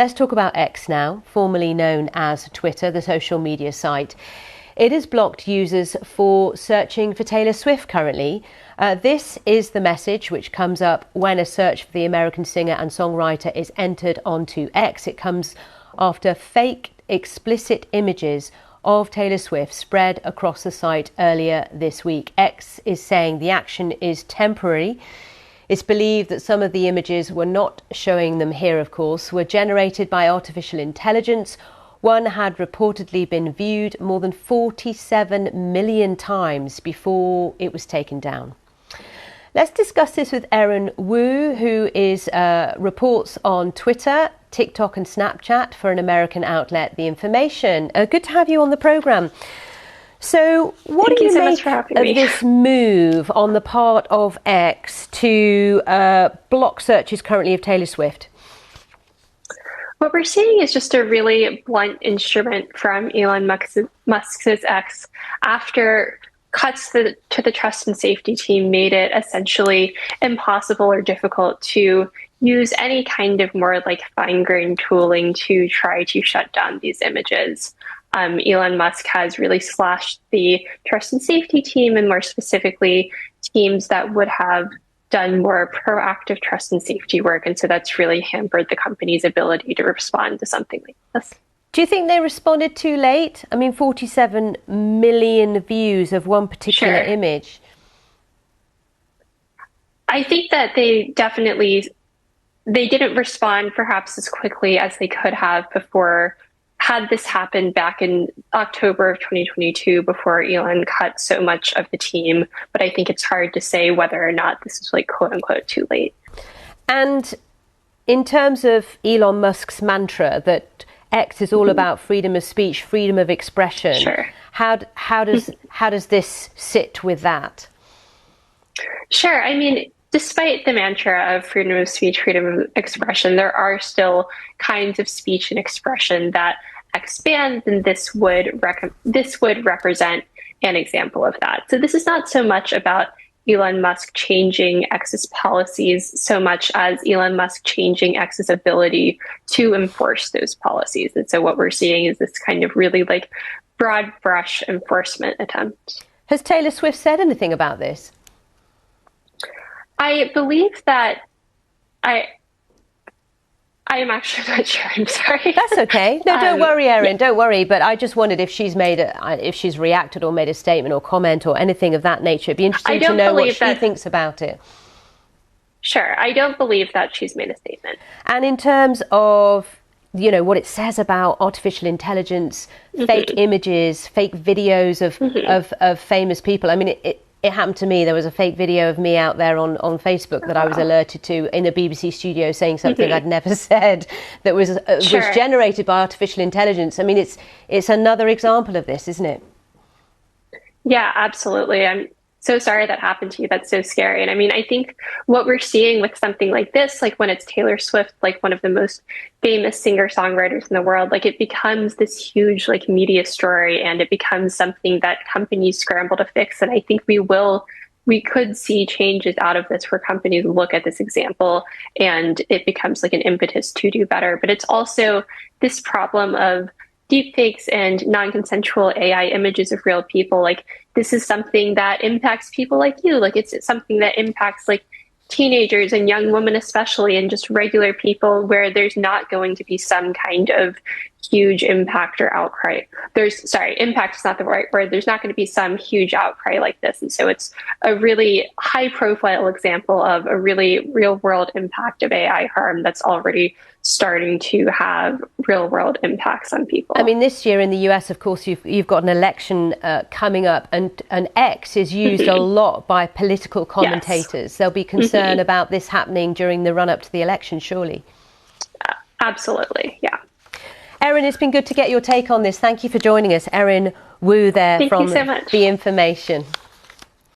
Let's talk about X now, formerly known as Twitter, the social media site. It has blocked users for searching for Taylor Swift currently. This is the message which comes up when a search for the American singer and songwriter is entered onto X. It comes after fake, explicit images of Taylor Swift spread across the site earlier this week. X is saying the action is temporary. It's believed that some of the images, we're not showing them here of course, were generated by artificial intelligence. One had reportedly been viewed more than 47 million times before it was taken down. Let's discuss this with ERIN Wu, who is reports on Twitter, TikTok and Snapchat for an American outlet, The Information. Good to have you on the programme. So what do you make of this move on the part of X to block searches currently of Taylor Swift? What we're seeing is just a really blunt instrument from Elon Musk's X after cuts to the trust and safety team made it essentially impossible or difficult to use any kind of more like fine-grained tooling to try to shut down these images. Elon Musk has really slashed the trust and safety team, and more specifically, teams that would have done more proactive trust and safety work. And so that's really hampered the company's ability to respond to something like this. Do you think they responded too late? I mean, 47 million views of one particular image. I think that they didn't respond perhaps as quickly as they could have before. Had this happened back in October of 2022, before Elon cut so much of the team, but I think it's hard to say whether or not this is like quote unquote too late. And in terms of Elon Musk's mantra that X is all about freedom of speech, freedom of expression, how does this sit with that? Sure. I mean, despite the mantra of freedom of speech, freedom of expression, there are still kinds of speech and expression that expand, and this would represent an example of that. So this is not so much about Elon Musk changing X's policies so much as Elon Musk changing X's ability to enforce those policies. And so what we're seeing is this kind of really like broad brush enforcement attempt. Has Taylor Swift said anything about this? I believe that I am actually not sure. I'm sorry. That's okay. No, don't worry, Erin. Don't worry. But I just wondered if she's reacted or made a statement or comment or anything of that nature. It'd be interesting to know what she thinks about it. Sure. I don't believe that she's made a statement. And in terms of, you know, what it says about artificial intelligence, fake images, fake videos of famous people. I mean, it happened to me. There was a fake video of me out there on Facebook that I was alerted to in a BBC studio saying something I'd never said that was generated by artificial intelligence. I mean, it's another example of this, isn't it? Yeah, absolutely. I'm so sorry that happened to you. That's so scary. And I mean, I think what we're seeing with something like this, like when it's Taylor Swift, like one of the most famous singer-songwriters in the world, like it becomes this huge like media story, and it becomes something that companies scramble to fix. And I think we could see changes out of this where companies look at this example and it becomes like an impetus to do better. But it's also this problem of deepfakes and non-consensual AI images of real people. Like this is something that impacts people like you. Like it's something that impacts like teenagers and young women especially, and just regular people, where there's not going to be some kind of huge impact or outcry. Impact is not the right word. There's not going to be some huge outcry like this. And so it's a really high profile example of a really real world impact of AI harm that's already starting to have real world impacts on people. I mean, this year in the US, of course, you've got an election coming up, and X is used a lot by political commentators. Yes. There'll be concern about this happening during the run up to the election, surely. Absolutely, yeah. Erin, it's been good to get your take on this. Thank you for joining us. Erin Wu there from so much. The Information.